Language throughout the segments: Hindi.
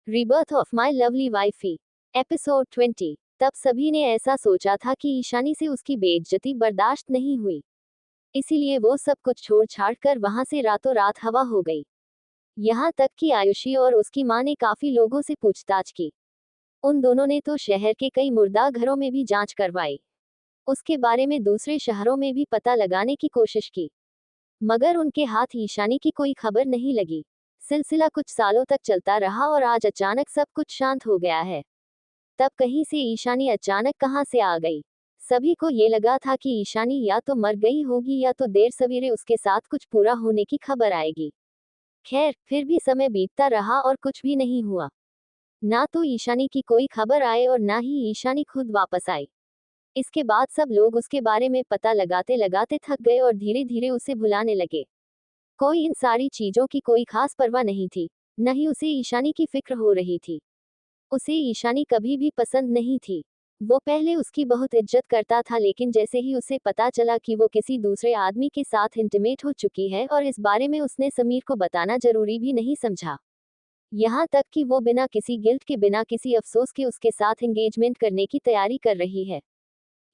Rebirth of my lovely wifey, episode 20। तब सभी ने ऐसा सोचा था कि ईशानी से उसकी बेइज्जती बर्दाश्त नहीं हुई, इसीलिए वो सब कुछ छोड़ छाड़ कर वहां से रातों रात हवा हो गई। यहाँ तक कि आयुषी और उसकी मां ने काफी लोगों से पूछताछ की। उन दोनों ने तो शहर के कई मुर्दा घरों में भी जांच करवाई, उसके बारे में दूसरे शहरों में भी पता लगाने की कोशिश की, मगर उनके हाथ ईशानी की कोई खबर नहीं लगी। सिलसिला कुछ सालों तक चलता रहा और आज अचानक सब कुछ शांत हो गया है। तब कहीं से ईशानी अचानक कहां से आ गई। सभी को ये लगा था कि ईशानी या तो मर गई होगी या तो देर सवेरे उसके साथ कुछ पूरा होने की खबर आएगी। खैर, फिर भी समय बीतता रहा और कुछ भी नहीं हुआ। ना तो ईशानी की कोई खबर आए और ना ही ईशानी खुद वापस आई। इसके बाद सब लोग उसके बारे में पता लगाते लगाते थक गए और धीरे धीरे उसे भुलाने लगे। कोई इन सारी चीजों की कोई खास परवाह नहीं थी, न ही उसे ईशानी की फिक्र हो रही थी। उसे ईशानी कभी भी पसंद नहीं थी। वो पहले उसकी बहुत इज्जत करता था, लेकिन जैसे ही उसे पता चला कि वो किसी दूसरे आदमी के साथ इंटीमेट हो चुकी है और इस बारे में उसने समीर को बताना जरूरी भी नहीं समझा। यहाँ तक कि वो बिना किसी गिल्ट के, बिना किसी अफसोस के उसके साथ एंगेजमेंट करने की तैयारी कर रही है।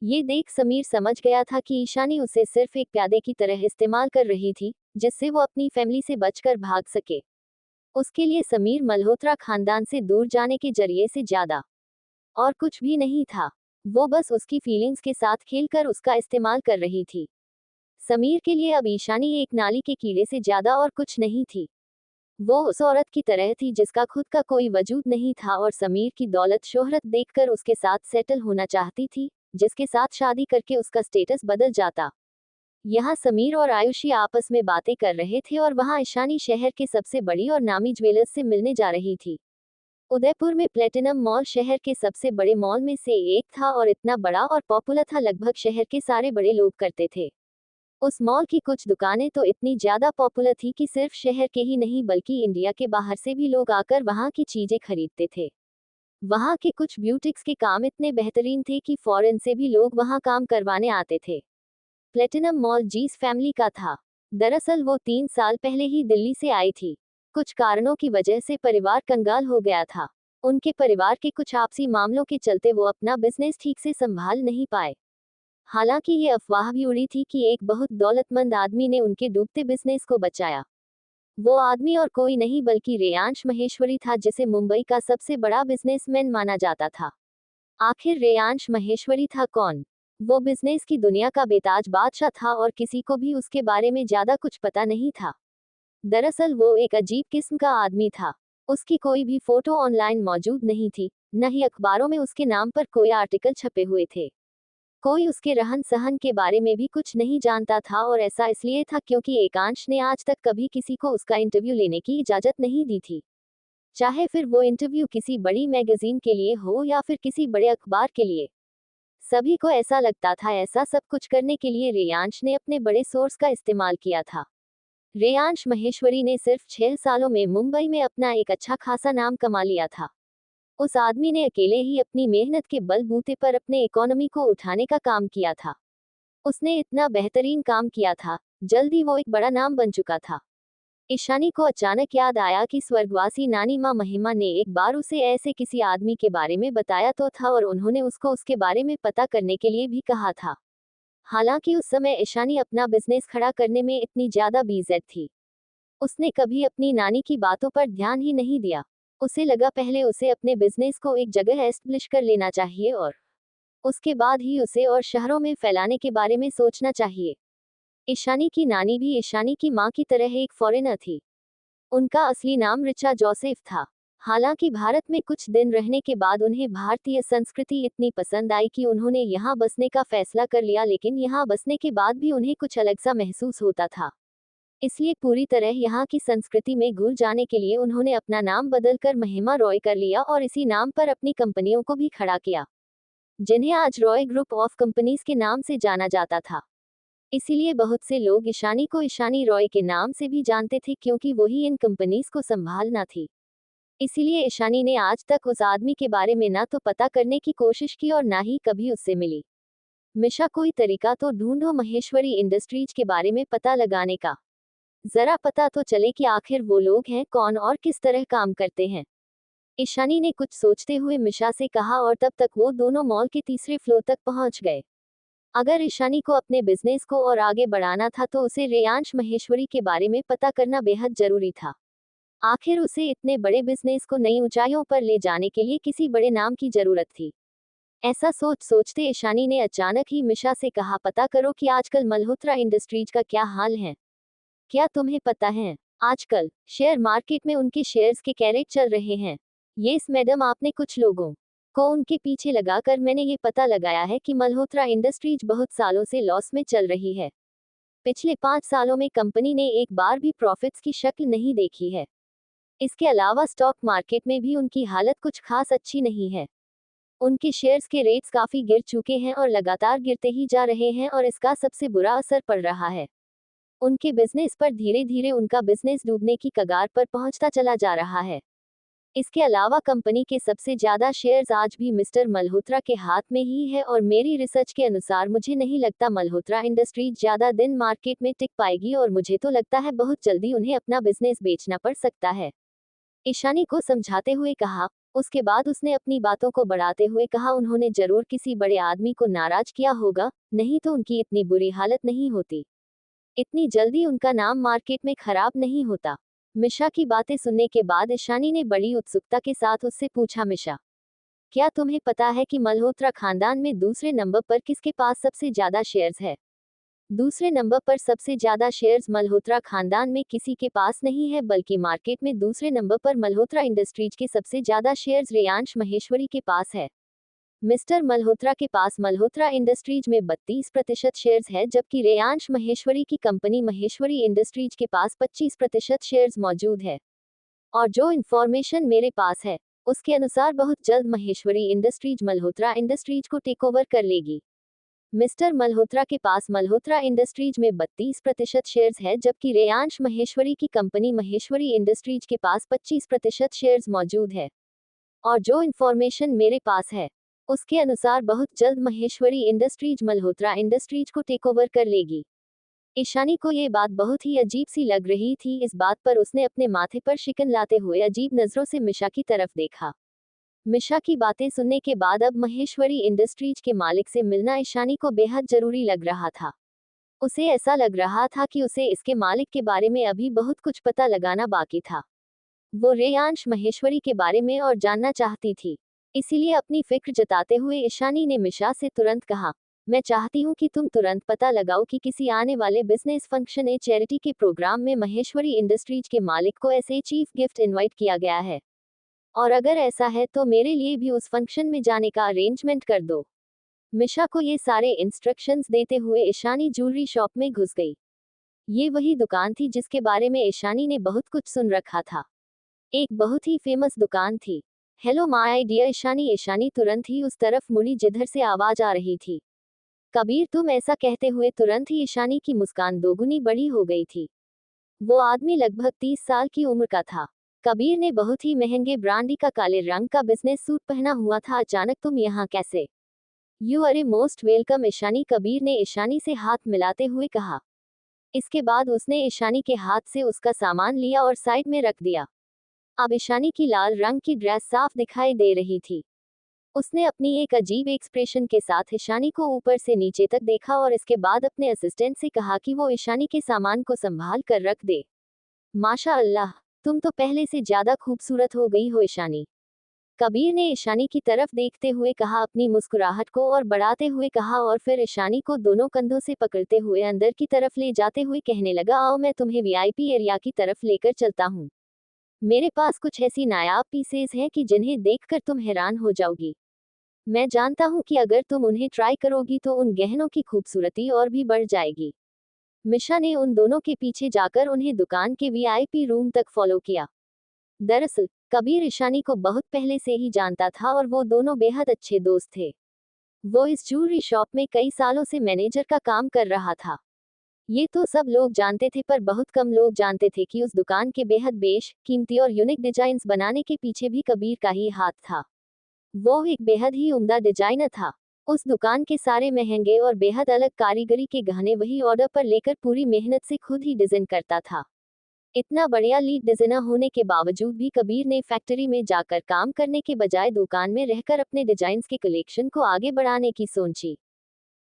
ये देख समीर समझ गया था कि ईशानी उसे सिर्फ एक प्यादे की तरह इस्तेमाल कर रही थी, जिससे वो अपनी फैमिली से बचकर भाग सके। उसके लिए समीर मल्होत्रा खानदान से दूर जाने के जरिए से ज्यादा और कुछ भी नहीं था। वो बस उसकी फीलिंग्स के साथ खेलकर उसका इस्तेमाल कर रही थी। समीर के लिए अब ईशानी एक नाली के कीड़े से ज्यादा और कुछ नहीं थी। वो उस औरत की तरह थी जिसका खुद का कोई वजूद नहीं था और समीर की दौलत शोहरत देखकर उसके साथ सेटल होना चाहती थी, जिसके साथ शादी करके उसका स्टेटस बदल जाता। यहाँ समीर और आयुषी आपस में बातें कर रहे थे और वहाँ ईशानी शहर के सबसे बड़ी और नामी ज्वेलर्स से मिलने जा रही थी। उदयपुर में प्लेटिनम मॉल शहर के सबसे बड़े मॉल में से एक था और इतना बड़ा और पॉपुलर था, लगभग शहर के सारे बड़े लोग करते थे। उस मॉल की कुछ दुकानें तो इतनी ज्यादा पॉपुलर थी कि सिर्फ शहर के ही नहीं बल्कि इंडिया के बाहर से भी लोग आकर वहाँ की चीजें खरीदते थे। वहाँ के कुछ ब्यूटिक्स के काम इतने बेहतरीन थे कि फॉरेन से भी लोग वहाँ काम करवाने आते थे। प्लेटिनम मॉल जीस फैमिली का था। दरअसल वो 3 साल पहले ही दिल्ली से आई थी। कुछ कारणों की वजह से परिवार कंगाल हो गया था। उनके परिवार के कुछ आपसी मामलों के चलते वो अपना बिजनेस ठीक से संभाल नहीं पाए। हालांकि ये अफवाह भी उड़ी थी कि एक बहुत दौलतमंद आदमी ने उनके डूबते बिजनेस को बचाया। वो आदमी और कोई नहीं बल्कि रेयांश महेश्वरी था, जिसे मुंबई का सबसे बड़ा बिजनेसमैन माना जाता था। आखिर रेयांश महेश्वरी था कौन? वो बिजनेस की दुनिया का बेताज बादशाह था और किसी को भी उसके बारे में ज्यादा कुछ पता नहीं था। दरअसल वो एक अजीब किस्म का आदमी था। उसकी कोई भी फोटो ऑनलाइन मौजूद नहीं थी, न ही अखबारों में उसके नाम पर कोई आर्टिकल छपे हुए थे। कोई उसके रहन सहन के बारे में भी कुछ नहीं जानता था और ऐसा इसलिए था क्योंकि एकांश ने आज तक कभी किसी को उसका इंटरव्यू लेने की इजाजत नहीं दी थी। चाहे फिर वो इंटरव्यू किसी बड़ी मैगजीन के लिए हो या फिर किसी बड़े अखबार के लिए। सभी को ऐसा लगता था ऐसा सब कुछ करने के लिए रेयांश ने अपने बड़े सोर्स का इस्तेमाल किया था। रेयांश महेश्वरी ने सिर्फ 6 सालों में मुंबई में अपना एक अच्छा खासा नाम कमा लिया था। उस आदमी ने अकेले ही अपनी मेहनत के बलबूते पर अपने इकोनॉमी को उठाने का काम किया था। उसने इतना बेहतरीन काम किया था, जल्दी वो एक बड़ा नाम बन चुका था। ईशानी को अचानक याद आया कि स्वर्गवासी नानी माँ महिमा ने एक बार उसे ऐसे किसी आदमी के बारे में बताया तो था और उन्होंने उसको उसके बारे में पता करने के लिए भी कहा था। हालांकि उस समय ईशानी अपना बिजनेस खड़ा करने में इतनी ज्यादा बिजी थी, उसने कभी अपनी नानी की बातों पर ध्यान ही नहीं दिया। उसे लगा पहले उसे अपने बिजनेस को एक जगह एस्टेब्लिश कर लेना चाहिए और उसके बाद ही उसे और शहरों में फैलाने के बारे में सोचना चाहिए। ईशानी की नानी भी ईशानी की मां की तरह एक फॉरेनर थी। उनका असली नाम रिचा जोसेफ था। हालांकि भारत में कुछ दिन रहने के बाद उन्हें भारतीय संस्कृति इतनी पसंद आई कि उन्होंने यहाँ बसने का फैसला कर लिया, लेकिन यहाँ बसने के बाद भी उन्हें कुछ अलग सा महसूस होता था। इसलिए पूरी तरह यहाँ की संस्कृति में घुल जाने के लिए उन्होंने अपना नाम बदलकर महिमा रॉय कर लिया और इसी नाम पर अपनी कंपनियों को भी खड़ा किया, जिन्हें आज रॉय ग्रुप ऑफ कंपनीज के नाम से जाना जाता था। इसीलिए बहुत से लोग ईशानी को ईशानी रॉय के नाम से भी जानते थे, क्योंकि वही इन कंपनीज को संभालना थी। इसीलिए ईशानी ने आज तक उस आदमी के बारे में ना तो पता करने की कोशिश की और ना ही कभी उससे मिली। मिशा, कोई तरीका तो ढूंढो महेश्वरी इंडस्ट्रीज के बारे में पता लगाने का। जरा पता तो चले कि आखिर वो लोग हैं कौन और किस तरह काम करते हैं। ईशानी ने कुछ सोचते हुए मिशा से कहा और तब तक वो दोनों मॉल के तीसरे फ्लोर तक पहुंच गए। अगर ईशानी को अपने बिजनेस को और आगे बढ़ाना था तो उसे रेयांश महेश्वरी के बारे में पता करना बेहद जरूरी था। आखिर उसे इतने बड़े बिजनेस को नई ऊंचाइयों पर ले जाने के लिए किसी बड़े नाम की जरूरत थी। ऐसा सोच सोचते ईशानी ने अचानक ही मिशा से कहा, पता करो कि आजकल मल्होत्रा इंडस्ट्रीज का क्या हाल है। क्या तुम्हें पता है, आजकल शेयर मार्केट में उनके शेयर्स के कैरेट चल रहे हैं। यस मैडम, आपने कुछ लोगों को उनके पीछे लगाकर मैंने ये पता लगाया है कि मल्होत्रा इंडस्ट्रीज बहुत सालों से लॉस में चल रही है। पिछले 5 सालों में कंपनी ने एक बार भी प्रॉफिट्स की शक्ल नहीं देखी है। इसके अलावा स्टॉक मार्केट में भी उनकी हालत कुछ खास अच्छी नहीं है। उनके शेयर्स के रेट्स काफी गिर चुके हैं और लगातार गिरते ही जा रहे हैं और इसका सबसे बुरा असर पड़ रहा है उनके बिजनेस पर। धीरे धीरे उनका बिजनेस डूबने की कगार पर पहुंचता चला जा रहा है। इसके अलावा कंपनी के सबसे ज्यादा शेयर्स आज भी मिस्टर मल्होत्रा के हाथ में ही है और मेरी रिसर्च के अनुसार मुझे नहीं लगता मल्होत्रा इंडस्ट्रीज ज्यादा दिन मार्केट में टिक पाएगी और मुझे तो लगता है बहुत जल्दी उन्हें अपना बिजनेस बेचना पड़ सकता है। ईशानी को समझाते हुए कहा। उसके बाद उसने अपनी बातों को बढ़ाते हुए कहा, उन्होंने जरूर किसी बड़े आदमी को नाराज किया होगा, नहीं तो उनकी इतनी बुरी हालत नहीं होती। इतनी जल्दी उनका नाम मार्केट में खराब नहीं होता। मिशा की बातें सुनने के बाद ईशानी ने बड़ी उत्सुकता के साथ उससे पूछा, मिशा, क्या तुम्हें पता है कि मल्होत्रा खानदान में दूसरे नंबर पर किसके पास सबसे ज्यादा शेयर्स है? दूसरे नंबर पर सबसे ज्यादा शेयर्स मल्होत्रा खानदान में किसी के पास नहीं है, बल्कि मार्केट में दूसरे नंबर पर मल्होत्रा इंडस्ट्रीज के सबसे ज्यादा शेयर्स रेयांश महेश्वरी के पास है। मिस्टर मल्होत्रा के पास मल्होत्रा इंडस्ट्रीज में 32% शेयर्स है, जबकि रेयांश महेश्वरी की कंपनी महेश्वरी इंडस्ट्रीज के पास 25% शेयर्स मौजूद है। और जो इंफॉर्मेशन मेरे पास है, उसके अनुसार बहुत जल्द महेश्वरी इंडस्ट्रीज मल्होत्रा इंडस्ट्रीज को टेक ओवर कर लेगी। मिस्टर मल्होत्रा के पास मल्होत्रा इंडस्ट्रीज में 32% शेयर्स है, जबकि रेयांश महेश्वरी की कंपनी महेश्वरी इंडस्ट्रीज के पास 25% शेयर्स मौजूद है। और जो इंफॉर्मेशन मेरे पास है, उसके अनुसार बहुत जल्द महेश्वरी इंडस्ट्रीज मल्होत्रा इंडस्ट्रीज को टेक ओवर कर लेगी। ईशानी को ये बात बहुत ही अजीब सी लग रही थी। इस बात पर उसने अपने माथे पर शिकन लाते हुए अजीब नजरों से मिशा की तरफ देखा। मिशा की बातें सुनने के बाद अब महेश्वरी इंडस्ट्रीज के मालिक से मिलना ईशानी को बेहद जरूरी लग रहा था। उसे ऐसा लग रहा था कि उसे इसके मालिक के बारे में अभी बहुत कुछ पता लगाना बाकी था। वो रेयांश महेश्वरी के बारे में और जानना चाहती थी। इसीलिए अपनी फिक्र जताते हुए ईशानी ने मिशा से तुरंत कहा, मैं चाहती हूँ कि तुम तुरंत पता लगाओ कि किसी आने वाले बिजनेस फंक्शन या चैरिटी के प्रोग्राम में महेश्वरी इंडस्ट्रीज के मालिक को ऐसे चीफ गिफ्ट इनवाइट किया गया है। और अगर ऐसा है तो मेरे लिए भी उस फंक्शन में जाने का अरेंजमेंट कर दो। मिशा को ये सारे इंस्ट्रक्शंस देते हुए ईशानी ज्वेलरी शॉप में घुस गई। ये वही दुकान थी जिसके बारे में ईशानी ने बहुत कुछ सुन रखा था। एक बहुत ही फेमस दुकान थी। Hello my dear Ishani. Ishani तुरंत ही उस तरफ मुड़ी जिधर से आवाज आ रही थी। कबीर, तुम ऐसा कहते हुए तुरंत ही ईशानी की मुस्कान दोगुनी बड़ी हो गई थी। वो आदमी लगभग 30 साल की उम्र का था। कबीर ने बहुत ही महंगे ब्रांडी का काले रंग का बिजनेस सूट पहना हुआ था। अचानक तुम यहाँ कैसे? You are a most welcome Ishani. Kabir ने ईशानी से हाथ मिलाते हुए कहा। इसके बाद उसने ईशानी के हाथ से उसका सामान लिया और साइड में रख दिया। अब ईशानी की लाल रंग की ड्रेस साफ दिखाई दे रही थी। उसने अपनी एक अजीब एक्सप्रेशन के साथ ईशानी को ऊपर से नीचे तक देखा और इसके बाद अपने असिस्टेंट से कहा कि वो ईशानी के सामान को संभाल कर रख दे। माशा अल्लाह, तुम तो पहले से ज्यादा खूबसूरत हो गई हो ईशानी। कबीर ने ईशानी की तरफ देखते हुए कहा, अपनी मुस्कुराहट को और बढ़ाते हुए कहा और फिर ईशानी को दोनों कंधों से पकड़ते हुए अंदर की तरफ ले जाते हुए कहने लगा, आओ मैं तुम्हें वीआईपी एरिया की तरफ लेकर चलता हूँ। मेरे पास कुछ ऐसी नायाब पीसेस हैं कि जिन्हें देखकर तुम हैरान हो जाओगी। मैं जानता हूँ कि अगर तुम उन्हें ट्राई करोगी तो उन गहनों की खूबसूरती और भी बढ़ जाएगी। मिशा ने उन दोनों के पीछे जाकर उन्हें दुकान के वीआईपी रूम तक फॉलो किया। दरअसल कबीर ईशानी को बहुत पहले से ही जानता था और वो दोनों बेहद अच्छे दोस्त थे। वो इस ज्वेलरी शॉप में कई सालों से मैनेजर का काम कर रहा था। ये तो सब लोग जानते थे, पर बहुत कम लोग जानते थे कि उस दुकान के बेहद कीमती और यूनिक डिजाइन्स बनाने के पीछे भी कबीर का ही हाथ था। वो एक बेहद ही उम्दा डिजाइनर था। उस दुकान के सारे महंगे और बेहद अलग कारीगरी के गहने वही ऑर्डर पर लेकर पूरी मेहनत से खुद ही डिजाइन करता था। इतना बढ़िया लीड डिजाइनर होने के बावजूद भी कबीर ने फैक्ट्री में जाकर काम करने के बजाय दुकान में रहकर अपने डिजाइन्स के कलेक्शन को आगे बढ़ाने की सोची।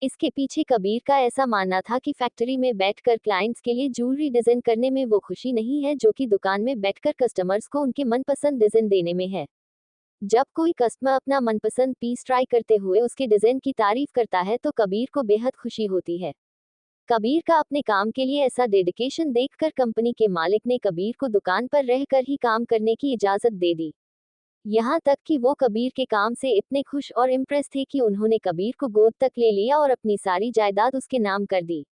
इसके पीछे कबीर का ऐसा मानना था कि फैक्ट्री में बैठकर क्लाइंट्स के लिए ज्वेलरी डिजाइन करने में वो खुशी नहीं है जो कि दुकान में बैठकर कस्टमर्स को उनके मनपसंद डिजाइन देने में है। जब कोई कस्टमर अपना मनपसंद पीस ट्राई करते हुए उसके डिजाइन की तारीफ करता है तो कबीर को बेहद खुशी होती है। कबीर का अपने काम के लिए ऐसा डेडिकेशन देखकर कंपनी के मालिक ने कबीर को दुकान पर रहकर ही काम करने की इजाजत दे दी। यहाँ तक कि वो कबीर के काम से इतने खुश और इम्प्रेस थे कि उन्होंने कबीर को गोद तक ले लिया और अपनी सारी जायदाद उसके नाम कर दी।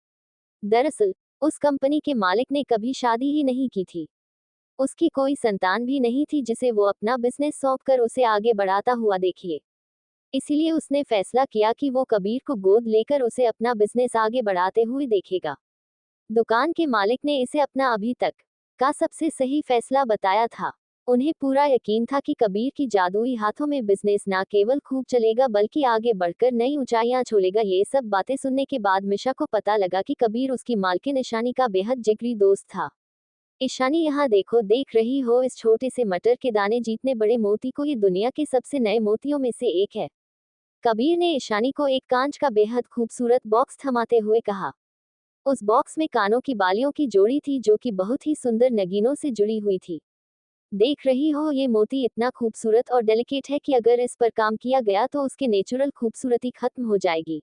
दरअसल उस कंपनी के मालिक ने कभी शादी ही नहीं की थी। उसकी कोई संतान भी नहीं थी जिसे वो अपना बिजनेस सौंपकर उसे आगे बढ़ाता हुआ देखिए। इसीलिए उसने फैसला किया कि वो कबीर को गोद लेकर उसे अपना बिजनेस आगे बढ़ाते हुए देखेगा। दुकान के मालिक ने इसे अपना अभी तक का सबसे सही फैसला बताया था। उन्हें पूरा यकीन था कि कबीर की जादुई हाथों में बिजनेस न केवल खूब चलेगा बल्कि आगे बढ़कर नई ऊंचाइयां छूलेगा। ये सब बातें सुनने के बाद मिशा को पता लगा कि कबीर उसकी मालकिन ईशानी का बेहद जिगरी दोस्त था। ईशानी, यहाँ देखो, देख रही हो इस छोटे से मटर के दाने जितने बड़े मोती को, ये दुनिया के सबसे नए मोतियों में से एक है। कबीर ने ईशानी को एक कांच का बेहद खूबसूरत बॉक्स थमाते हुए कहा। उस बॉक्स में कानों की बालियों की जोड़ी थी जो कि बहुत ही सुंदर नगीनों से जुड़ी हुई थी। देख रही हो, ये मोती इतना खूबसूरत और डेलिकेट है कि अगर इस पर काम किया गया तो उसके नेचुरल खूबसूरती खत्म हो जाएगी।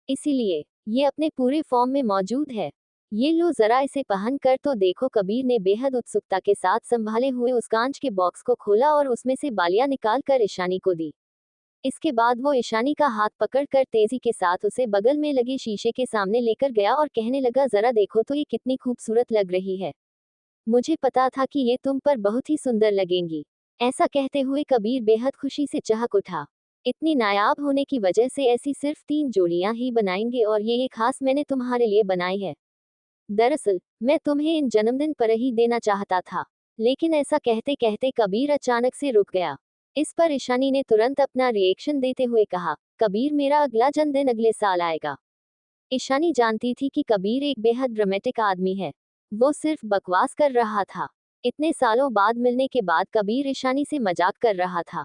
इसीलिए ये अपने पूरे फॉर्म में मौजूद है। ये लो, जरा इसे पहन कर तो देखो। कबीर ने बेहद उत्सुकता के साथ संभाले हुए उस कांच के बॉक्स को खोला और उसमें से बालियां निकाल कर ईशानी को दी। इसके बाद वो ईशानी का हाथ पकड़कर तेजी के साथ उसे बगल में लगे शीशे के सामने लेकर गया और कहने लगा, जरा देखो तो ये कितनी खूबसूरत लग रही है। मुझे पता था कि ये तुम पर बहुत ही सुंदर लगेंगी। ऐसा कहते हुए कबीर बेहद खुशी से चहक उठा। इतनी नायाब होने की वजह से ऐसी सिर्फ 3 जोड़ियां ही बनाएंगे और ये खास मैंने तुम्हारे लिए बनाई है। दरअसल मैं तुम्हें इन जन्मदिन पर ही देना चाहता था। लेकिन ऐसा कहते कहते कबीर अचानक से रुक गया। इस पर ईशानी ने तुरंत अपना रिएक्शन देते हुए कहा, कबीर, मेरा अगला जन्मदिन अगले साल आएगा। ईशानी जानती थी कि कबीर एक बेहद ड्रामेटिक आदमी है। वो सिर्फ बकवास कर रहा था। इतने सालों बाद मिलने के बाद कबीर ईशानी से मजाक कर रहा था।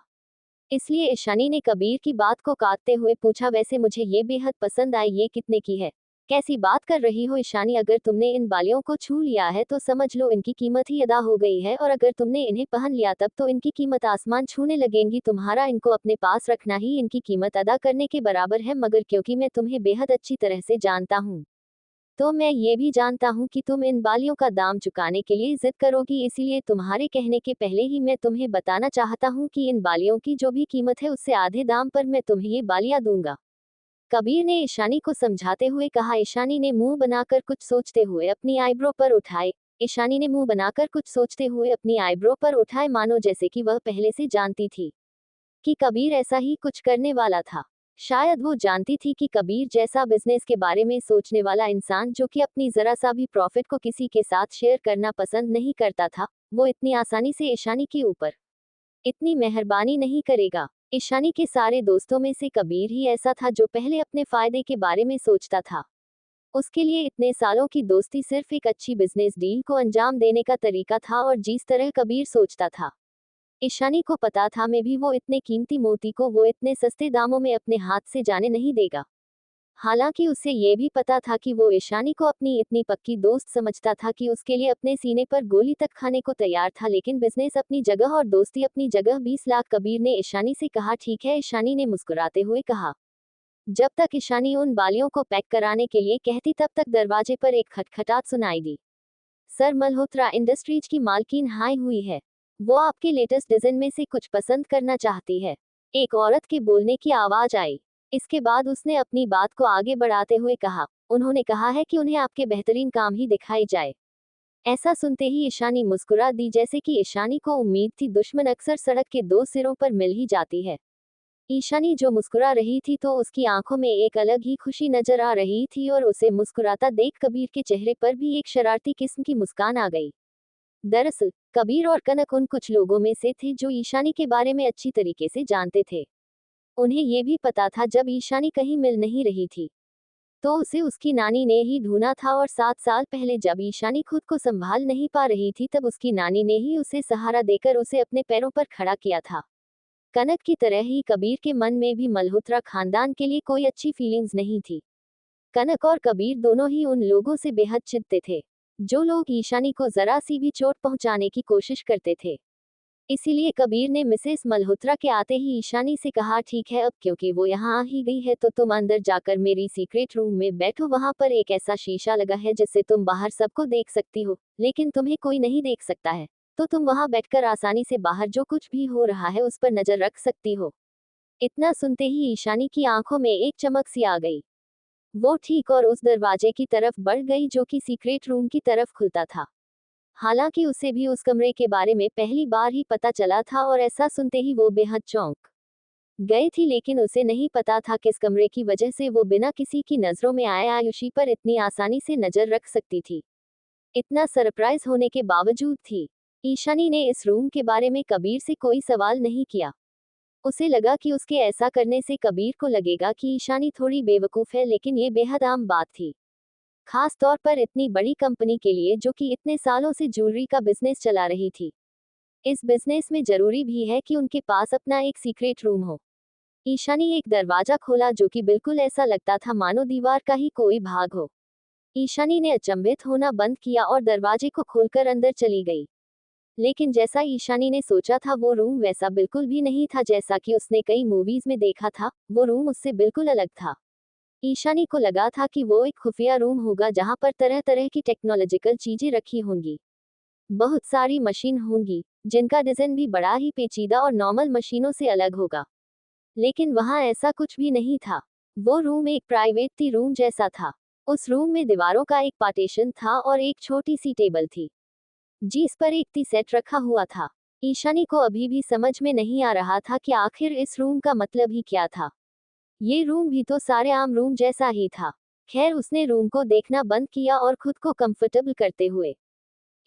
इसलिए ईशानी ने कबीर की बात को काटते हुए पूछा, वैसे मुझे ये बेहद पसंद आई, ये कितने की है? कैसी बात कर रही हो ईशानी, अगर तुमने इन बालियों को छू लिया है तो समझ लो इनकी कीमत ही अदा हो गई है, और अगर तुमने इन्हें पहन लिया तब तो इनकी कीमत आसमान छूने लगेंगी। तुम्हारा इनको अपने पास रखना ही इनकी कीमत अदा करने के बराबर है। मगर क्योंकि मैं तुम्हें बेहद अच्छी तरह से जानता हूँ, तो मैं ये भी जानता हूँ कि तुम इन बालियों का दाम चुकाने के लिए जिद करोगी। इसीलिए तुम्हारे कहने के पहले ही मैं तुम्हें बताना चाहता हूँ कि इन बालियों की जो भी कीमत है उससे आधे दाम पर मैं तुम्हें ये बालियां दूंगा। कबीर ने ईशानी को समझाते हुए कहा। ईशानी ने मुंह बनाकर कुछ सोचते हुए अपनी आईब्रो पर उठाए। ईशानी ने मुंह बनाकर कुछ सोचते हुए अपनी आईब्रो पर उठाए, मानो जैसे कि वह पहले से जानती थी कि कबीर ऐसा ही कुछ करने वाला था। शायद वो जानती थी कि कबीर जैसा बिजनेस के बारे में सोचने वाला इंसान, जो कि अपनी जरा सा भी प्रॉफिट को किसी के साथ शेयर करना पसंद नहीं करता था, वो इतनी आसानी से ईशानी के ऊपर इतनी मेहरबानी नहीं करेगा। ईशानी के सारे दोस्तों में से कबीर ही ऐसा था जो पहले अपने फायदे के बारे में सोचता था। उसके लिए इतने सालों की दोस्ती सिर्फ एक अच्छी बिजनेस डील को अंजाम देने का तरीका था, और जिस तरह कबीर सोचता था, ईशानी को पता था मैं भी वो इतने कीमती मोती को वो इतने सस्ते दामों में अपने हाथ से जाने नहीं देगा। हालांकि उसे ये भी पता था कि वो ईशानी को अपनी इतनी पक्की दोस्त समझता था कि उसके लिए अपने सीने पर गोली तक खाने को तैयार था। लेकिन बिजनेस अपनी जगह और दोस्ती अपनी जगह। 20 लाख, कबीर ने ईशानी से कहा। ठीक है, ईशानी ने मुस्कुराते हुए कहा। जब तक ईशानी उन बालियों को पैक कराने के लिए कहती तब तक दरवाजे पर एक खटखटाहट सुनाई दी। सर, मल्होत्रा इंडस्ट्रीज की मालकिन हाई हुई है। वो आपके लेटेस्ट डिजाइन में से कुछ पसंद करना चाहती है। एक औरत के बोलने की आवाज आई। इसके बाद उसने अपनी बात को आगे बढ़ाते हुए कहा, उन्होंने कहा है कि उन्हें आपके बेहतरीन काम ही दिखाई जाए। ऐसा सुनते ही ईशानी मुस्कुरा दी, जैसे कि ईशानी को उम्मीद थी दुश्मन अक्सर सड़क के दो सिरों पर मिल ही जाती है। ईशानी जो मुस्कुरा रही थी तो उसकी आंखों में एक अलग ही खुशी नजर आ रही थी, और उसे मुस्कुराता देख कबीर के चेहरे पर भी एक शरारती किस्म की मुस्कान आ गई। दरअसल कबीर और कनक उन कुछ लोगों में से थे जो ईशानी के बारे में अच्छी तरीके से जानते थे। उन्हें ये भी पता था जब ईशानी कहीं मिल नहीं रही थी तो उसे उसकी नानी ने ही ढूंढा था और 7 साल पहले जब ईशानी खुद को संभाल नहीं पा रही थी तब उसकी नानी ने ही उसे सहारा देकर उसे अपने पैरों पर खड़ा किया था। कनक की तरह ही कबीर के मन में भी मल्होत्रा खानदान के लिए कोई अच्छी फीलिंग्स नहीं थी। कनक और कबीर दोनों ही उन लोगों से बेहद चिढ़ते थे जो लोग ईशानी को जरा सी भी चोट पहुंचाने की कोशिश करते थे। इसीलिए कबीर ने मिसेस मल्होत्रा के आते ही ईशानी से कहा, ठीक है, अब क्योंकि वो यहाँ आ ही गई है तो तुम अंदर जाकर मेरी सीक्रेट रूम में बैठो। वहां पर एक ऐसा शीशा लगा है जिससे तुम बाहर सबको देख सकती हो, लेकिन तुम्हें कोई नहीं देख सकता है। तो तुम वहां बैठकर आसानी से बाहर जो कुछ भी हो रहा है उस पर नजर रख सकती हो। इतना सुनते ही ईशानी की आंखों में एक चमक सी आ गई। वो ठीक और उस दरवाजे की तरफ बढ़ गई जो कि सीक्रेट रूम की तरफ खुलता था। हालांकि उसे भी उस कमरे के बारे में पहली बार ही पता चला था और ऐसा सुनते ही वो बेहद चौंक गई थी, लेकिन उसे नहीं पता था किस कमरे की वजह से वो बिना किसी की नजरों में आए आयुषी पर इतनी आसानी से नजर रख सकती थी। इतना सरप्राइज होने के बावजूद थी ईशानी ने इस रूम के बारे में कबीर से कोई सवाल नहीं किया। उसे लगा कि उसके ऐसा करने से कबीर को लगेगा कि ईशानी थोड़ी बेवकूफ है, लेकिन ये बेहद आम बात थी, खास तौर पर इतनी बड़ी कंपनी के लिए जो कि इतने सालों से ज्वेलरी का बिजनेस चला रही थी। इस बिजनेस में जरूरी भी है कि उनके पास अपना एक सीक्रेट रूम हो। ईशानी एक दरवाजा खोला जो कि बिल्कुल ऐसा लगता था मानो दीवार का ही कोई भाग हो। ईशानी ने अचंभित होना बंद किया और दरवाजे को खोलकर अंदर चली गई। लेकिन जैसा ईशानी ने सोचा था वो रूम वैसा बिल्कुल भी नहीं था जैसा कि उसने कई मूवीज में देखा था। वो रूम उससे बिल्कुल अलग था। ईशानी को लगा था कि वो एक खुफिया रूम होगा जहां पर तरह तरह की टेक्नोलॉजिकल चीजें रखी होंगी। बहुत सारी मशीन होंगी जिनका डिजाइन भी बड़ा ही पेचीदा और नॉर्मल मशीनों से अलग होगा। लेकिन वहां ऐसा कुछ भी नहीं था। वो रूम एक प्राइवेट टी रूम जैसा था। उस रूम में दीवारों का एक पार्टीशन था और एक छोटी सी टेबल थी जिस पर एक टी सेट रखा हुआ था। ईशानी को अभी भी समझ में नहीं आ रहा था कि आखिर इस रूम का मतलब ही क्या था। ये रूम भी तो सारे आम रूम जैसा ही था। खैर, उसने रूम को देखना बंद किया और खुद को कंफर्टेबल करते हुए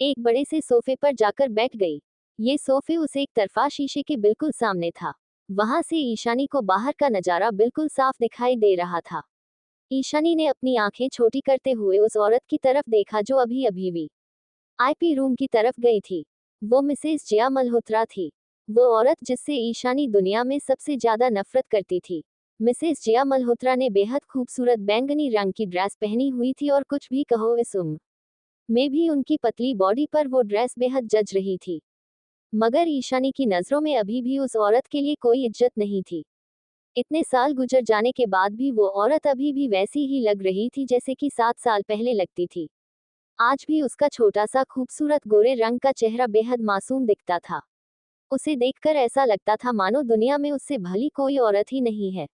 एक बड़े से सोफे पर जाकर बैठ गई। ये सोफे उस एक तरफा शीशे के बिल्कुल सामने था। वहां से ईशानी को बाहर का नजारा बिल्कुल साफ दिखाई दे रहा था। ईशानी ने अपनी आंखें छोटी करते हुए उस औरत की तरफ देखा जो अभी अभी वीआईपी रूम की तरफ गई थी। वो मिसेस जया मल्होत्रा थी, वो औरत जिससे ईशानी दुनिया में सबसे ज्यादा नफरत करती थी। मिसेस जया मल्होत्रा ने बेहद खूबसूरत बैंगनी रंग की ड्रेस पहनी हुई थी और कुछ भी कहो, इस उम्र में भी उनकी पतली बॉडी पर वो ड्रेस बेहद जच रही थी। मगर ईशानी की नजरों में अभी भी उस औरत के लिए कोई इज्जत नहीं थी। इतने साल गुजर जाने के बाद भी वो औरत अभी भी वैसी ही लग रही थी जैसे कि 7 साल पहले लगती थी। आज भी उसका छोटा सा खूबसूरत गोरे रंग का चेहरा बेहद मासूम दिखता था। उसे देखकर ऐसा लगता था मानो दुनिया में उससे भली कोई औरत ही नहीं है।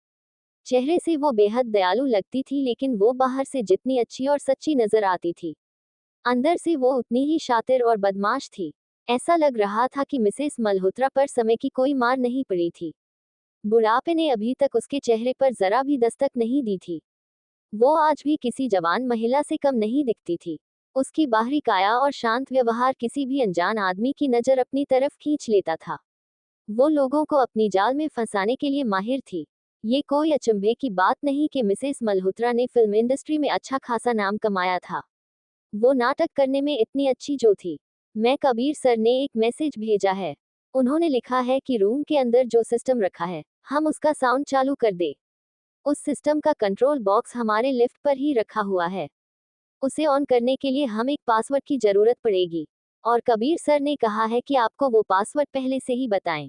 चेहरे से वो बेहद दयालु लगती थी, लेकिन वो बाहर से जितनी अच्छी और सच्ची नजर आती थी अंदर से वो उतनी ही शातिर और बदमाश थी। ऐसा लग रहा था कि मिसेस मल्होत्रा पर समय की कोई मार नहीं पड़ी थी। बुढ़ापे ने अभी तक उसके चेहरे पर जरा भी दस्तक नहीं दी थी। वो आज भी किसी जवान महिला से कम नहीं दिखती थी। उसकी बाहरी काया और शांत व्यवहार किसी भी अनजान आदमी की नजर अपनी तरफ खींच लेता था। वो लोगों को अपनी जाल में फंसाने के लिए माहिर थी। ये कोई अचंभे की बात नहीं कि मिसेस मल्होत्रा ने फिल्म इंडस्ट्री में अच्छा खासा नाम कमाया था। वो नाटक करने में इतनी अच्छी जो थी। मैं कबीर सर ने एक मैसेज भेजा है। उन्होंने लिखा है कि रूम के अंदर जो सिस्टम रखा है हम उसका साउंड चालू कर दे। उस सिस्टम का कंट्रोल बॉक्स हमारे लिफ्ट पर ही रखा हुआ है। उसे ऑन करने के लिए हम एक पासवर्ड की जरूरत पड़ेगी और कबीर सर ने कहा है कि आपको वो पासवर्ड पहले से ही बताएं।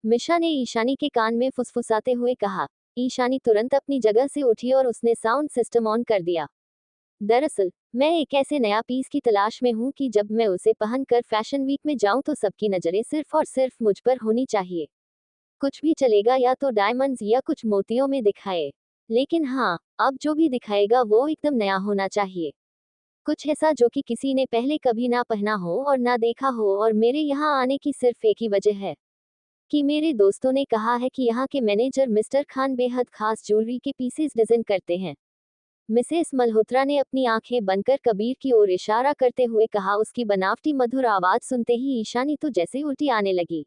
मिशा ने ईशानी के कान में फुसफुसाते हुए कहा। ईशानी तुरंत अपनी जगह से उठी और उसने साउंड सिस्टम ऑन कर दिया। दरअसल मैं एक ऐसे नया पीस की तलाश में हूँ कि जब मैं उसे पहनकर फैशन वीक में जाऊं तो सबकी नजरें सिर्फ और सिर्फ मुझ पर होनी चाहिए। कुछ भी चलेगा, या तो डायमंड्स या कुछ मोतियों में दिखाए, लेकिन हाँ, अब जो भी दिखाएगा वो एकदम नया होना चाहिए। कुछ ऐसा जो कि किसी ने पहले कभी ना पहना हो और ना देखा हो। और मेरे यहाँ आने की सिर्फ एक ही वजह है कि मेरे दोस्तों ने कहा है कि यहाँ के मैनेजर मिस्टर खान बेहद खास ज्वेलरी के पीसेस डिजाइन करते हैं। मिसेस मल्होत्रा ने अपनी आंखें बंद कर कबीर की ओर इशारा करते हुए कहा। उसकी बनावटी मधुर आवाज सुनते ही ईशानी तो जैसे उल्टी आने लगी।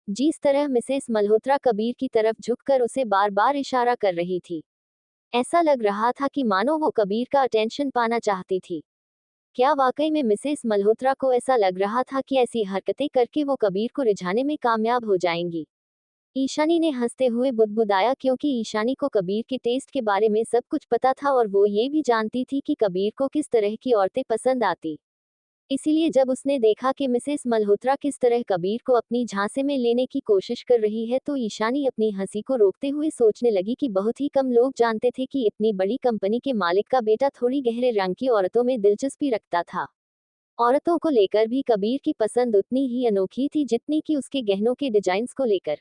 जिस तरह मिसेस मल्होत्रा कबीर की तरफ झुककर उसे बार बार इशारा कर रही थी, ऐसा लग रहा था कि मानो वो कबीर का अटेंशन पाना चाहती थी। क्या वाकई में मिसेस मल्होत्रा को ऐसा लग रहा था कि ऐसी हरकतें करके वो कबीर को रिझाने में कामयाब हो जाएंगी? ईशानी ने हंसते हुए बुदबुदाया, क्योंकि ईशानी को कबीर के टेस्ट के बारे में सब कुछ पता था और वो ये भी जानती थी कि कबीर को किस तरह की औरतें पसंद आती। इसीलिए जब उसने देखा कि मिसेस मल्होत्रा किस तरह कबीर को अपनी झांसे में लेने की कोशिश कर रही है, तो ईशानी अपनी हंसी को रोकते हुए सोचने लगी कि बहुत ही कम लोग जानते थे कि इतनी बड़ी कंपनी के मालिक का बेटा थोड़ी गहरे रंग की औरतों में दिलचस्पी रखता था। औरतों को लेकर भी कबीर की पसंद उतनी ही अनोखी थी जितनी कि उसके गहनों के डिजाइन्स को लेकर।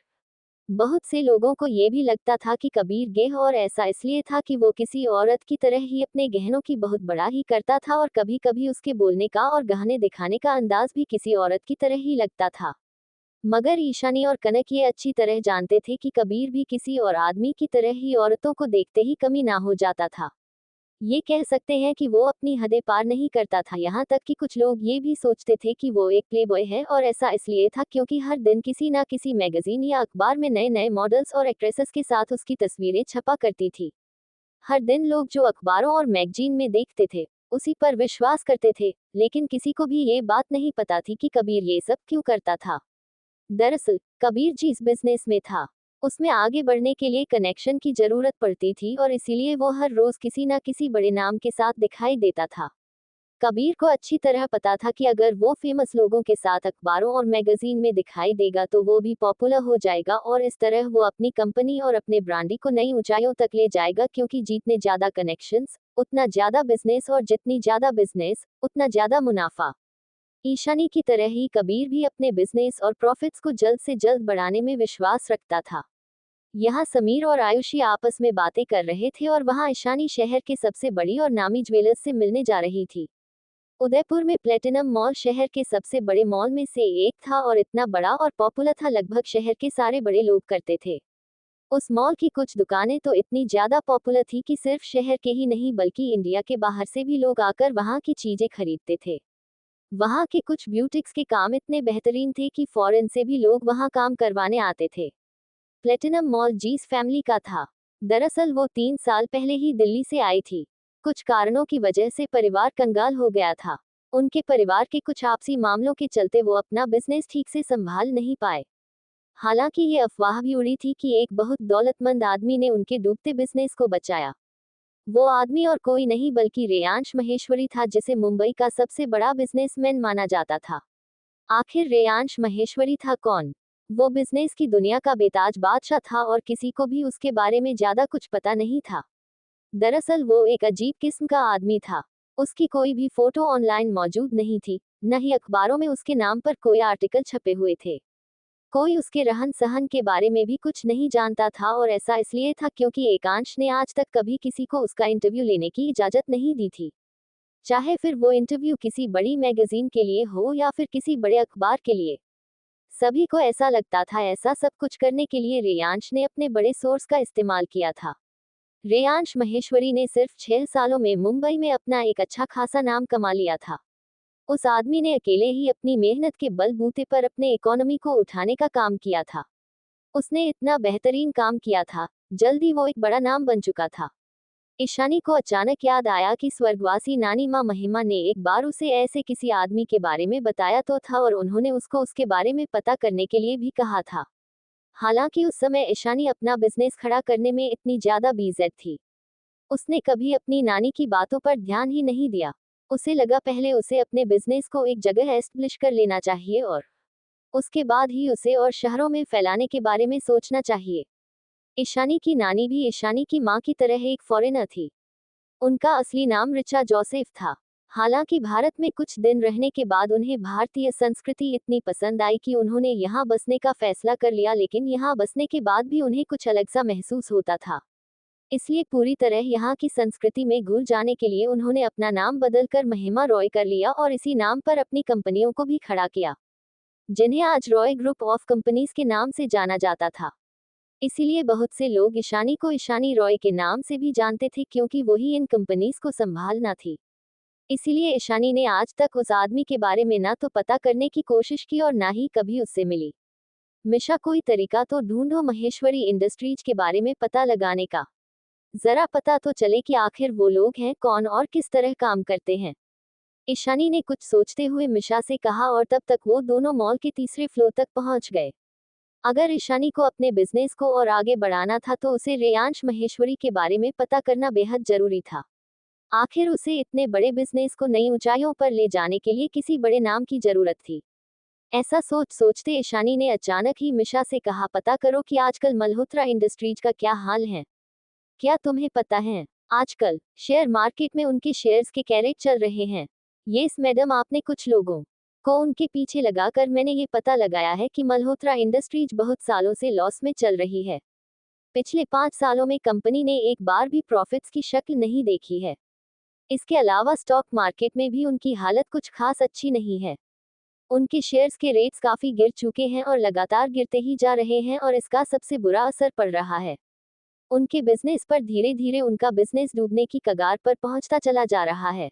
बहुत से लोगों को ये भी लगता था कि कबीर गे, और ऐसा इसलिए था कि वो किसी औरत की तरह ही अपने गहनों की बहुत बड़ा ही करता था, और कभी कभी उसके बोलने का और गहने दिखाने का अंदाज भी किसी औरत की तरह ही लगता था। मगर ईशानी और कनक ये अच्छी तरह जानते थे कि कबीर भी किसी और आदमी की तरह ही औरतों को देखते ही कमी ना हो जाता था। ये कह सकते हैं कि वो अपनी हदें पार नहीं करता था, यहाँ तक कि कुछ लोग ये भी सोचते थे कि वो एक प्लेबॉय है, और ऐसा इसलिए था क्योंकि हर दिन किसी ना किसी मैगजीन या अखबार में नए नए मॉडल्स और एक्ट्रेसेस के साथ उसकी तस्वीरें छपा करती थी। हर दिन लोग जो अखबारों और मैगजीन में देखते थे, उसी पर विश्वास करते थे, लेकिन किसी को भी ये बात नहीं पता थी कि कबीर ये सब क्यों करता था। दरअसल कबीर जिस बिजनेस में था, उसमें आगे बढ़ने के लिए कनेक्शन की जरूरत पड़ती थी, और इसीलिए वो हर रोज किसी ना किसी बड़े नाम के साथ दिखाई देता था। कबीर को अच्छी तरह पता था कि अगर वो फेमस लोगों के साथ अखबारों और मैगजीन में दिखाई देगा तो वो भी पॉपुलर हो जाएगा, और इस तरह वो अपनी कंपनी और अपने ब्रांडी को नई ऊंचाइयों तक ले जाएगा, क्योंकि जितने ज्यादा कनेक्शंस उतना ज्यादा बिजनेस, और जितनी ज्यादा बिजनेस उतना ज्यादा मुनाफा। ईशानी की तरह ही कबीर भी अपने बिजनेस और प्रॉफिट्स को जल्द से जल्द बढ़ाने में विश्वास रखता था। यहाँ समीर और आयुषी आपस में बातें कर रहे थे, और वहाँ ईशानी शहर के सबसे बड़ी और नामी ज्वेलर्स से मिलने जा रही थी। उदयपुर में प्लेटिनम मॉल शहर के सबसे बड़े मॉल में से एक था, और इतना बड़ा और पॉपुलर था, लगभग शहर के सारे बड़े लोग करते थे। उस मॉल की कुछ दुकानें तो इतनी ज्यादा पॉपुलर थी कि सिर्फ शहर के ही नहीं बल्कि इंडिया के बाहर से भी लोग आकर वहाँ की चीजें खरीदते थे। वहाँ के कुछ ब्यूटिक्स के काम इतने बेहतरीन थे कि फॉरेन से भी लोग वहाँ काम करवाने आते थे। प्लेटिनम मॉल जीस फैमिली का था। दरअसल वो 3 साल पहले ही दिल्ली से आई थी। कुछ कारणों की वजह से परिवार कंगाल हो गया था। उनके परिवार के कुछ आपसी मामलों के चलते वो अपना बिजनेस ठीक से संभाल नहीं पाए। हालांकि ये अफवाह भी उड़ी थी कि एक बहुत दौलतमंद आदमी ने उनके डूबते बिजनेस को बचाया। वो आदमी और कोई नहीं बल्कि रेयांश महेश्वरी था, जिसे मुंबई का सबसे बड़ा बिजनेसमैन माना जाता था। आखिर रेयांश महेश्वरी था कौन? वो बिजनेस की दुनिया का बेताज बादशाह था, और किसी को भी उसके बारे में ज्यादा कुछ पता नहीं था। दरअसल वो एक अजीब किस्म का आदमी था। उसकी कोई भी फोटो ऑनलाइन मौजूद नहीं थी, न ही अखबारों में उसके नाम पर कोई आर्टिकल छपे हुए थे। कोई उसके रहन सहन के बारे में भी कुछ नहीं जानता था, और ऐसा इसलिए था क्योंकि एकांश ने आज तक कभी किसी को उसका इंटरव्यू लेने की इजाजत नहीं दी थी। चाहे फिर वो इंटरव्यू किसी बड़ी मैगजीन के लिए हो या फिर किसी बड़े अखबार के लिए। सभी को ऐसा लगता था ऐसा सब कुछ करने के लिए रेयांश ने अपने बड़े सोर्स का इस्तेमाल किया था। रेयांश महेश्वरी ने सिर्फ 6 सालों में मुंबई में अपना एक अच्छा खासा नाम कमा लिया था। उस आदमी ने अकेले ही अपनी मेहनत के बलबूते पर अपने इकोनॉमी को उठाने का काम किया था। उसने इतना बेहतरीन काम किया था, जल्दी वो एक बड़ा नाम बन चुका था। ईशानी को अचानक याद आया कि स्वर्गवासी नानी माँ महिमा ने एक बार उसे ऐसे किसी आदमी के बारे में बताया तो था, और उन्होंने उसको उसके बारे में पता करने के लिए भी कहा था। हालांकि उस समय ईशानी अपना बिजनेस खड़ा करने में इतनी ज्यादा बिजी थी, उसने कभी अपनी नानी की बातों पर ध्यान ही नहीं दिया। उसे लगा पहले उसे अपने बिजनेस को एक जगह एस्टेब्लिश कर लेना चाहिए, और उसके बाद ही उसे और शहरों में फैलाने के बारे में सोचना चाहिए। ईशानी की नानी भी ईशानी की मां की तरह एक फॉरेनर थी। उनका असली नाम रिचा जोसेफ था। हालांकि भारत में कुछ दिन रहने के बाद उन्हें भारतीय संस्कृति इतनी पसंद आई कि उन्होंने यहाँ बसने का फैसला कर लिया, लेकिन यहाँ बसने के बाद भी उन्हें कुछ अलग सा महसूस होता था। इसलिए पूरी तरह यहाँ की संस्कृति में घुल जाने के लिए उन्होंने अपना नाम बदलकर महिमा रॉय कर लिया, और इसी नाम पर अपनी कंपनियों को भी खड़ा किया, जिन्हें आज रॉय ग्रुप ऑफ कंपनीज के नाम से जाना जाता था। इसीलिए बहुत से लोग ईशानी को ईशानी रॉय के नाम से भी जानते थे, क्योंकि वही इन कंपनीज को संभालना थी। इसीलिए ईशानी ने आज तक उस आदमी के बारे में ना तो पता करने की कोशिश की और ना ही कभी उससे मिली। मिशा, कोई तरीका तो ढूंढो महेश्वरी इंडस्ट्रीज के बारे में पता लगाने का। जरा पता तो चले कि आखिर वो लोग हैं कौन और किस तरह काम करते हैं। ईशानी ने कुछ सोचते हुए मिशा से कहा और तब तक वो दोनों मॉल के तीसरे फ्लोर तक पहुंच गए। अगर ईशानी को अपने बिजनेस को और आगे बढ़ाना था तो उसे रेयांश महेश्वरी के बारे में पता करना बेहद जरूरी था। आखिर उसे इतने बड़े बिजनेस को नई ऊंचाइयों पर ले जाने के लिए किसी बड़े नाम की जरूरत थी। ऐसा सोचते ईशानी ने अचानक ही मिशा से कहा, पता करो कि आजकल मल्होत्रा इंडस्ट्रीज का क्या हाल है। क्या तुम्हें पता है आजकल शेयर मार्केट में उनके शेयर्स के कैरेट चल रहे हैं। यस मैडम, आपने कुछ लोगों को उनके पीछे लगाकर मैंने ये पता लगाया है कि मल्होत्रा इंडस्ट्रीज बहुत सालों से लॉस में चल रही है। पिछले 5 सालों में कंपनी ने एक बार भी प्रॉफिट्स की शक्ल नहीं देखी है। इसके अलावा स्टॉक मार्केट में भी उनकी हालत कुछ खास अच्छी नहीं है। उनके शेयर्स के रेट्स काफी गिर चुके हैं और लगातार गिरते ही जा रहे हैं और इसका सबसे बुरा असर पड़ रहा है उनके बिजनेस पर। धीरे धीरे उनका बिजनेस डूबने की कगार पर पहुंचता चला जा रहा है।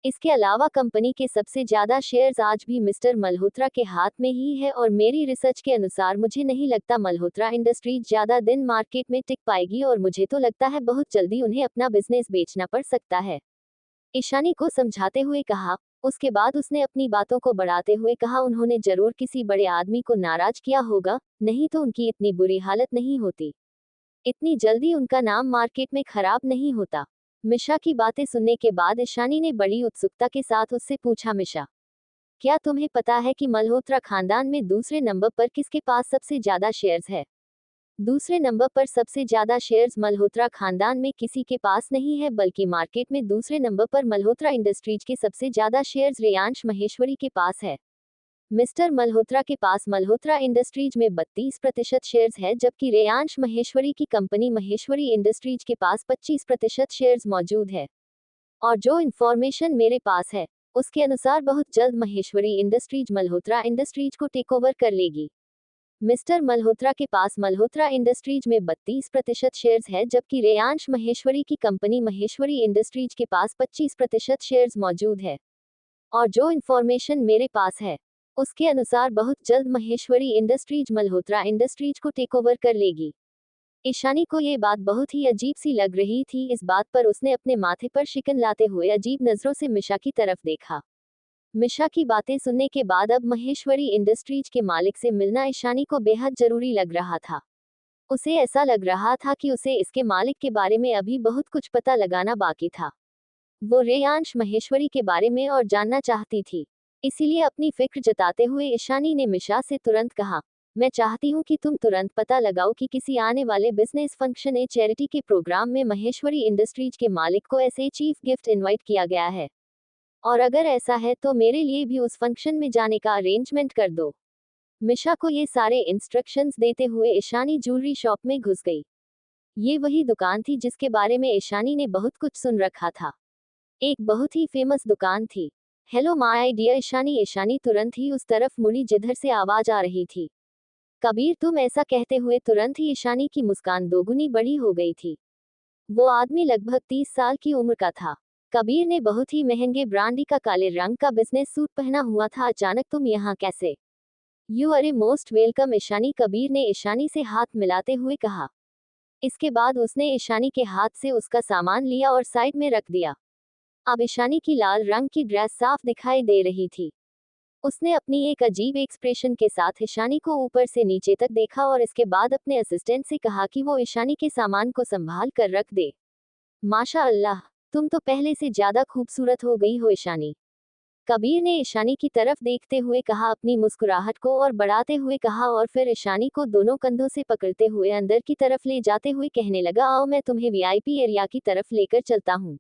इसके अलावा कंपनी के सबसे ज्यादा शेयर्स आज भी मिस्टर मल्होत्रा के हाथ में ही है और मेरी रिसर्च के अनुसार मुझे नहीं लगता मल्होत्रा इंडस्ट्रीज ज्यादा दिन मार्केट में टिक पाएगी और मुझे तो लगता है बहुत जल्दी उन्हें अपना बिजनेस बेचना पड़ सकता है। ईशानी को समझाते हुए कहा। उसके बाद उसने अपनी बातों को बढ़ाते हुए कहा, उन्होंने जरूर किसी बड़े आदमी को नाराज किया होगा, नहीं तो उनकी इतनी बुरी हालत नहीं होती। इतनी जल्दी उनका नाम मार्केट में खराब नहीं होता। मिशा की बातें सुनने के बाद ईशानी ने बड़ी उत्सुकता के साथ उससे पूछा, मिशा, क्या तुम्हें पता है कि मल्होत्रा खानदान में दूसरे नंबर पर किसके पास सबसे ज्यादा शेयर्स है। दूसरे नंबर पर सबसे ज्यादा शेयर्स मल्होत्रा खानदान में किसी के पास नहीं है, बल्कि मार्केट में दूसरे नंबर पर मल्होत्रा इंडस्ट्रीज के सबसे ज्यादा शेयर्स रेयांश महेश्वरी के पास है। मिस्टर मल्होत्रा के पास मल्होत्रा इंडस्ट्रीज में 32% शेयर्स है, जबकि रेयांश महेश्वरी की कंपनी महेश्वरी इंडस्ट्रीज के पास 25% शेयर्स मौजूद है। और जो इंफॉर्मेशन मेरे पास है उसके अनुसार बहुत जल्द महेश्वरी इंडस्ट्रीज मल्होत्रा इंडस्ट्रीज को टेकओवर कर लेगी। मिस्टर मल्होत्रा के पास मल्होत्रा इंडस्ट्रीज में 32% शेयर्स है, जबकि रेयांश महेश्वरी की कंपनी महेश्वरी इंडस्ट्रीज के पास 25% शेयर्स मौजूद है। और जो इंफॉर्मेशन मेरे पास है उसके अनुसार बहुत जल्द महेश्वरी इंडस्ट्रीज मल्होत्रा इंडस्ट्रीज को टेकओवर कर लेगी। ईशानी को ये बात बहुत ही अजीब सी लग रही थी। इस बात पर उसने अपने माथे पर शिकन लाते हुए अजीब नजरों से मिशा की तरफ देखा। मिशा की बातें सुनने के बाद अब महेश्वरी इंडस्ट्रीज के मालिक से मिलना ईशानी को बेहद जरूरी लग रहा था। उसे ऐसा लग रहा था कि उसे इसके मालिक के बारे में अभी बहुत कुछ पता लगाना बाकी था। वो रेयांश महेश्वरी के बारे में और जानना चाहती थी। इसीलिए अपनी फिक्र जताते हुए ईशानी ने मिशा से तुरंत कहा, मैं चाहती हूँ कि तुम तुरंत पता लगाओ कि किसी आने वाले बिजनेस फंक्शन या चैरिटी के प्रोग्राम में महेश्वरी इंडस्ट्रीज के मालिक को ऐसे चीफ गिफ्ट इनवाइट किया गया है, और अगर ऐसा है तो मेरे लिए भी उस फंक्शन में जाने का अरेंजमेंट कर दो। मिशा को ये सारे इंस्ट्रक्शंस देते हुए ईशानी ज्वेलरी शॉप में घुस गई। ये वही दुकान थी जिसके बारे में ईशानी ने बहुत कुछ सुन रखा था। एक बहुत ही फेमस दुकान थी। हेलो माय डियर ईशानी तुरंत ही उस तरफ मुड़ी जिधर से आवाज आ रही थी। कबीर, तुम ऐसा कहते हुए तुरंत ही ईशानी की मुस्कान दोगुनी बड़ी हो गई थी। वो आदमी लगभग 30 साल की उम्र का था। कबीर ने बहुत ही महंगे ब्रांडी का काले रंग का बिजनेस सूट पहना हुआ था। अचानक तुम यहाँ कैसे? You are a most welcome Ishani, Kabir ने ईशानी से हाथ मिलाते हुए कहा। इसके बाद उसने ईशानी के हाथ से उसका सामान लिया और साइड में रख दिया। अब ईशानी की लाल रंग की ड्रेस साफ दिखाई दे रही थी। उसने अपनी एक अजीब एक्सप्रेशन के साथ ईशानी को ऊपर से नीचे तक देखा और इसके बाद अपने असिस्टेंट से कहा कि वो ईशानी के सामान को संभाल कर रख दे। माशा अल्लाह, तुम तो पहले से ज्यादा खूबसूरत हो गई हो ईशानी, कबीर ने ईशानी की तरफ देखते हुए कहा, अपनी मुस्कुराहट को और बढ़ाते हुए कहा, और फिर ईशानी को दोनों कंधों से पकड़ते हुए अंदर की तरफ ले जाते हुए कहने लगा, आओ मैं तुम्हें वीआईपी एरिया की तरफ लेकर चलता हूँ।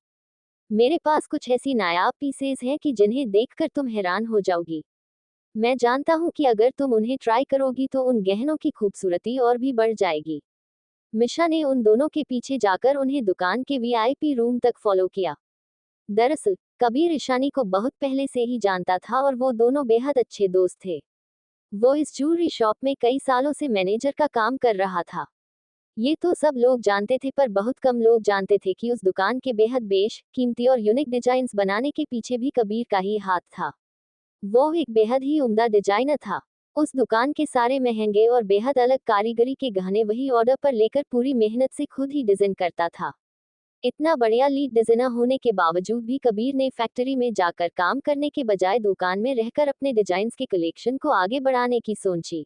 मेरे पास कुछ ऐसी नायाब पीसेस हैं कि जिन्हें देखकर तुम हैरान हो जाओगी। मैं जानता हूँ कि अगर तुम उन्हें ट्राई करोगी तो उन गहनों की खूबसूरती और भी बढ़ जाएगी। मिशा ने उन दोनों के पीछे जाकर उन्हें दुकान के वीआईपी रूम तक फॉलो किया। दरअसल कबीर ईशानी को बहुत पहले से ही जानता था और वो दोनों बेहद अच्छे दोस्त थे। वो इस ज्वेलरी शॉप में कई सालों से मैनेजर का काम कर रहा था। ये तो सब लोग जानते थे, पर बहुत कम लोग जानते थे कि उस दुकान के बेहद कीमती और यूनिक डिजाइन्स बनाने के पीछे भी कबीर का ही हाथ था। वो एक बेहद ही उम्दा डिजाइनर था। उस दुकान के सारे महंगे और बेहद अलग कारीगरी के गहने वही ऑर्डर पर लेकर पूरी मेहनत से खुद ही डिजाइन करता था। इतना बढ़िया लीड डिजाइनर होने के बावजूद भी कबीर ने फैक्ट्री में जाकर काम करने के बजाय दुकान में रहकर अपने डिजाइन्स के कलेक्शन को आगे बढ़ाने की सोची।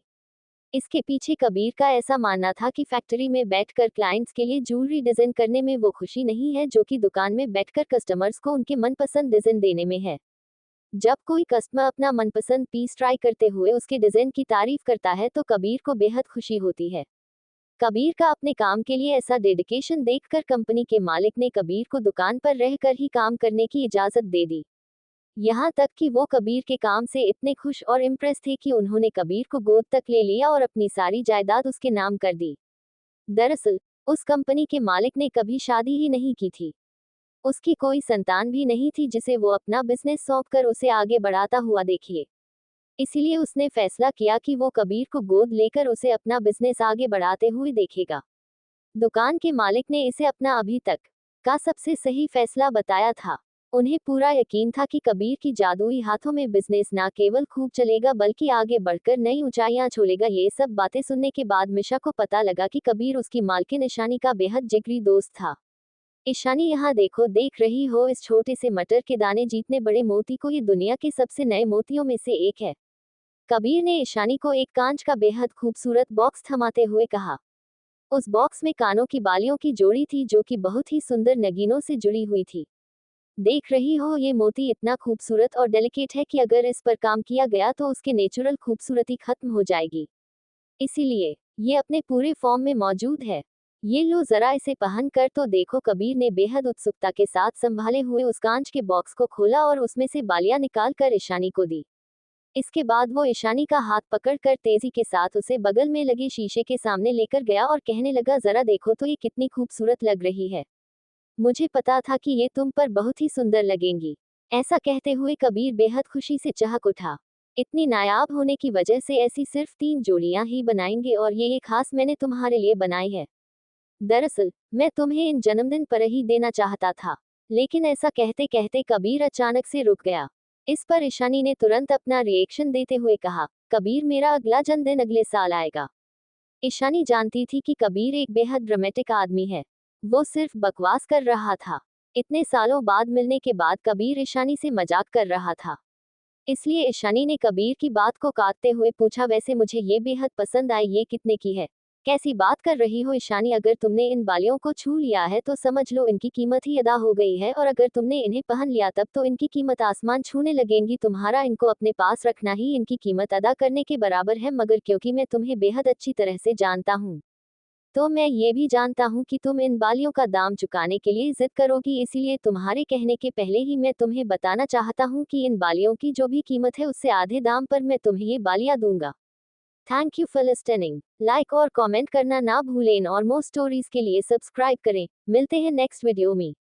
इसके पीछे कबीर का ऐसा मानना था कि फैक्ट्री में बैठकर क्लाइंट्स के लिए ज्वेलरी डिजाइन करने में वो खुशी नहीं है जो कि दुकान में बैठकर कस्टमर्स को उनके मनपसंद डिजाइन देने में है। जब कोई कस्टमर अपना मनपसंद पीस ट्राई करते हुए उसके डिजाइन की तारीफ करता है तो कबीर को बेहद खुशी होती है। कबीर का अपने काम के लिए ऐसा डेडिकेशन देखकर कंपनी के मालिक ने कबीर को दुकान पर रहकर ही काम करने की इजाजत दे दी। यहाँ तक कि वो कबीर के काम से इतने खुश और इम्प्रेस थे कि उन्होंने कबीर को गोद तक ले लिया और अपनी सारी जायदाद उसके नाम कर दी। दरअसल उस कंपनी के मालिक ने कभी शादी ही नहीं की थी। उसकी कोई संतान भी नहीं थी जिसे वो अपना बिजनेस सौंपकर उसे आगे बढ़ाता हुआ देखिए। इसीलिए उसने फैसला किया कि वो कबीर को गोद लेकर उसे अपना बिजनेस आगे बढ़ाते हुए देखेगा। दुकान के मालिक ने इसे अपना अभी तक का सबसे सही फैसला बताया था। उन्हें पूरा यकीन था कि कबीर की जादुई हाथों में बिजनेस ना केवल खूब चलेगा बल्कि आगे बढ़कर नई ऊंचाइयां छूलेगा। ये सब बातें सुनने के बाद मिशा को पता लगा कि कबीर उसकी मालकिन ईशानी का बेहद जिगरी दोस्त था। ईशानी, यहाँ देखो, देख रही हो इस छोटे से मटर के दाने जितने बड़े मोती को, ये दुनिया के सबसे नए मोतियों में से एक है। कबीर ने ईशानी को एक कांच का बेहद खूबसूरत बॉक्स थमाते हुए कहा। उस बॉक्स में कानों की बालियों की जोड़ी थी जो कि बहुत ही सुंदर नगीनों से जुड़ी हुई थी। देख रही हो, ये मोती इतना खूबसूरत और डेलिकेट है कि अगर इस पर काम किया गया तो उसके नेचुरल खूबसूरती खत्म हो जाएगी। इसीलिए ये अपने पूरे फॉर्म में मौजूद है। ये लो, जरा इसे पहन कर तो देखो। कबीर ने बेहद उत्सुकता के साथ संभाले हुए उस कांच के बॉक्स को खोला और उसमें से बालियां निकाल कर ईशानी को दी। इसके बाद वो ईशानी का हाथ पकड़कर तेजी के साथ उसे बगल में लगे शीशे के सामने लेकर गया और कहने लगा, जरा देखो तो ये कितनी खूबसूरत लग रही है। मुझे पता था कि ये तुम पर बहुत ही सुंदर लगेंगी। ऐसा कहते हुए कबीर बेहद खुशी से चहक उठा। इतनी नायाब होने की वजह से ऐसी सिर्फ 3 जोड़ियां ही बनाएंगे और ये खास मैंने तुम्हारे लिए बनाई है। दरअसल मैं तुम्हें इन जन्मदिन पर ही देना चाहता था। लेकिन ऐसा कहते कहते कबीर अचानक से रुक गया। इस पर ईशानी ने तुरंत अपना रिएक्शन देते हुए कहा, कबीर, मेरा अगला जन्मदिन अगले साल आएगा। ईशानी जानती थी कि कबीर एक बेहद ड्रामेटिक आदमी है। वो सिर्फ बकवास कर रहा था। इतने सालों बाद मिलने के बाद कबीर ईशानी से मजाक कर रहा था। इसलिए ईशानी ने कबीर की बात को काटते हुए पूछा, वैसे मुझे ये बेहद पसंद आई, ये कितने की है? कैसी बात कर रही हो ईशानी? अगर तुमने इन बालियों को छू लिया है तो समझ लो इनकी कीमत ही अदा हो गई है, और अगर तुमने इन्हें पहन लिया तब तो इनकी कीमत आसमान छूने लगेंगी। तुम्हारा इनको अपने पास रखना ही इनकी कीमत अदा करने के बराबर है। मगर क्योंकि मैं तुम्हें बेहद अच्छी तरह से जानता हूँ, तो मैं ये भी जानता हूँ कि तुम इन बालियों का दाम चुकाने के लिए जिद करोगी। इसीलिए तुम्हारे कहने के पहले ही मैं तुम्हें बताना चाहता हूँ कि इन बालियों की जो भी कीमत है उससे आधे दाम पर मैं तुम्हें ये बालियां दूंगा। Thank you for listening. Like और कमेंट करना ना भूलें और मोर स्टोरीज के लिए सब्सक्राइब करें। मिलते हैं नेक्स्ट वीडियो में।